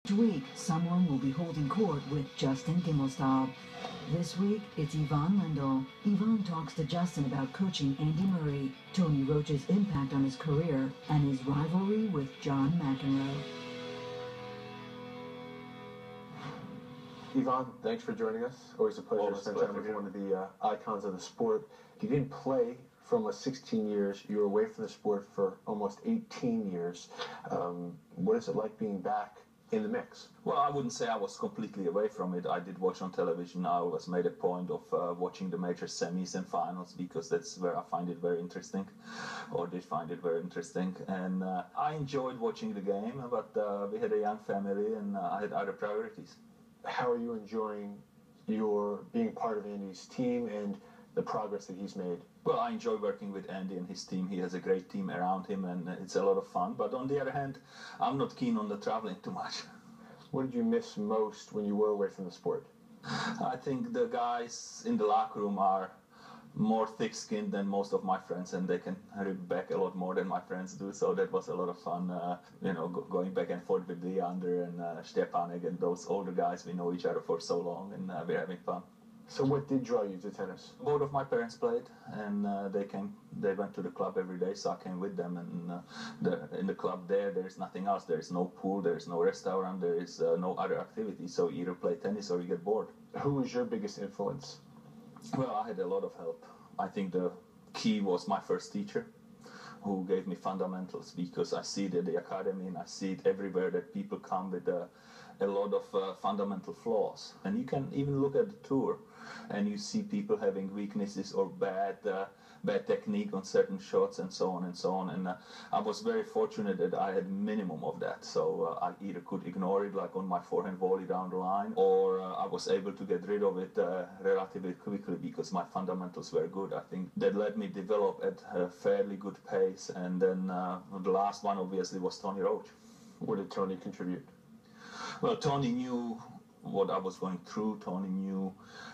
Each week, someone will be holding court with Justin Gimelstob. This week, it's Lendl. Yvonne talks to Justin about coaching Andy Murray, Tony Roach's impact on his career, and his rivalry with John McEnroe. Yvonne, thanks for joining us. Always a pleasure to spend time with one of the icons of the sport. You didn't play for almost 16 years. You were away from the sport for almost 18 years. What is it like being back in the mix? Well, I wouldn't say I was completely away from it. I did watch on television. I always made a point of watching the major semis and finals because that's where I find it very interesting, or did find it very interesting. And I enjoyed watching the game, but we had a young family and I had other priorities. How are you enjoying your being part of Andy's team and the progress that he's made? Well, I enjoy working with Andy and his team. He has a great team around him and it's a lot of fun. But on the other hand, I'm not keen on the traveling too much. What did you miss most when you were away from the sport? I think the guys in the locker room are more thick-skinned than most of my friends, and they can rip back a lot more than my friends do. So that was a lot of fun, going back and forth with Leander and Stepanek and those older guys. We know each other for so long, and we're having fun. So what did draw you to tennis? Both of my parents played, and they went to the club every day, so I came with them. And in the club there's nothing else. There is no pool, there is no restaurant, there is no other activity. So you either play tennis or you get bored. Who was your biggest influence? Well, I had a lot of help. I think the key was my first teacher, who gave me fundamentals, because I see it at the academy and I see it everywhere that people come with a lot of fundamental flaws. And you can even look at the tour and you see people having weaknesses or bad technique on certain shots and so on and so on. And I was very fortunate that I had minimum of that. So I either could ignore it, like on my forehand volley down the line, or I was able to get rid of it relatively quickly because my fundamentals were good. I think that let me develop at a fairly good pace. And then the last one obviously was Tony Roach. What did Tony contribute? Well, Tony knew what I was going through. Tony knew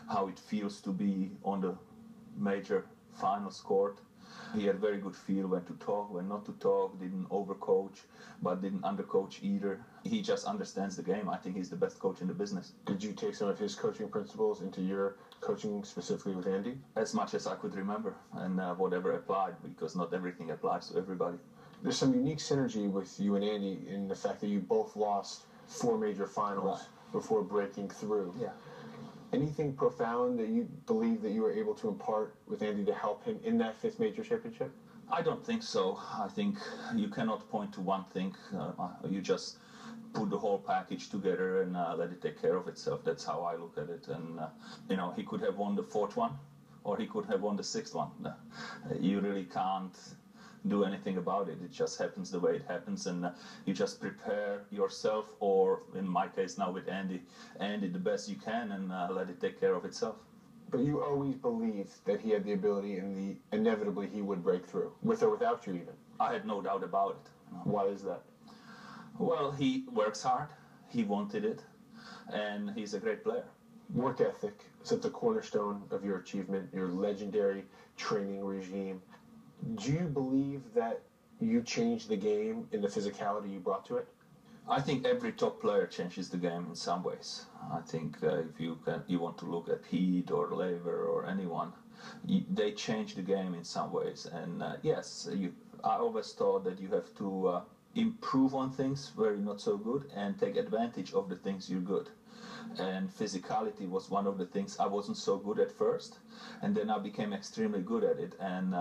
how it feels to be on the major finals court. He had very good feel when to talk, when not to talk, didn't overcoach, but didn't undercoach either. He just understands the game. I think he's the best coach in the business. Did you take some of his coaching principles into your coaching specifically with Andy? As much as I could remember, and whatever applied, because not everything applies to everybody. There's some unique synergy with you and Andy in the fact that you both lost 4 major finals before breaking through. Yeah. Anything profound that you believe that you were able to impart with Andy to help him in that 5th major championship? I don't think so. I think you cannot point to one thing. You just put the whole package together and let it take care of itself. That's how I look at it. And, he could have won the 4th one, or he could have won the 6th one. You really can't do anything about it. It just happens the way it happens, and you just prepare yourself, or in my case now with Andy, the best you can, and let it take care of itself. But you always believed that he had the ability and inevitably he would break through, with or without you even. I had no doubt about it. Why is that? Well, he works hard, he wanted it, and he's a great player. Work ethic is at the cornerstone of your achievement, your legendary training regime. Do you believe that you changed the game in the physicality you brought to it? I think every top player changes the game in some ways. I think if you want to look at Heat or Lever or anyone, they change the game in some ways. And yes, I always thought that you have to improve on things where you're not so good and take advantage of the things you're good. And physicality was one of the things I wasn't so good at first, and then I became extremely good at it. And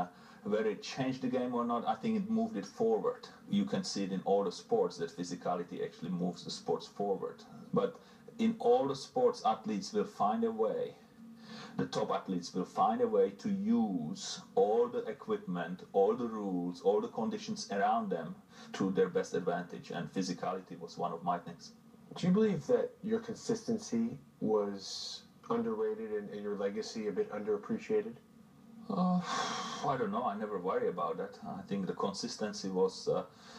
whether it changed the game or not, I think it moved it forward. You can see it in all the sports that physicality actually moves the sports forward. But in all the sports, athletes will find a way, the top athletes will find a way to use all the equipment, all the rules, all the conditions around them to their best advantage, and physicality was one of my things. Do you believe that your consistency was underrated and your legacy a bit underappreciated? I don't know. I never worry about that. I think the consistency was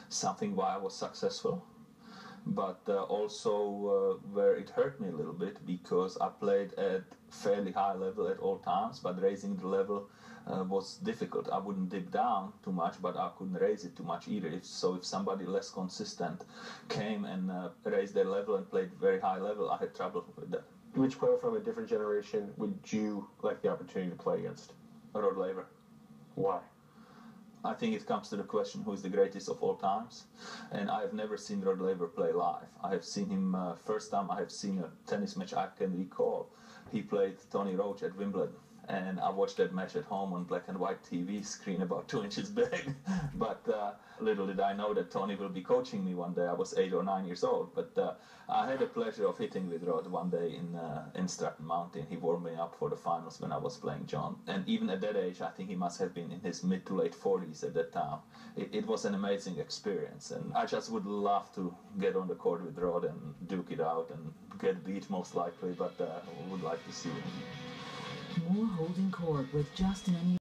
something why I was successful. but also where it hurt me a little bit, because I played at fairly high level at all times, but raising the level was difficult. I wouldn't dip down too much, but I couldn't raise it too much either. If somebody less consistent came and raised their level and played very high level, I had trouble with that. Which player from a different generation would you like the opportunity to play against? Rod Laver. Why? I think it comes to the question, who is the greatest of all times, and I have never seen Rod Laver play live. I have seen him first time I have seen a tennis match I can recall. He played Tony Roach at Wimbledon, and I watched that match at home on black and white TV screen about 2 inches big. But little did I know that Tony will be coaching me one day. I was 8 or 9 years old, but I had the pleasure of hitting with Rod one day in Stratton Mountain. He warmed me up for the finals when I was playing John. And even at that age, I think he must have been in his mid to late 40s at that time. It was an amazing experience, and I just would love to get on the court with Rod and duke it out and get beat most likely, but I would like to see him. More Holding Court with Justin and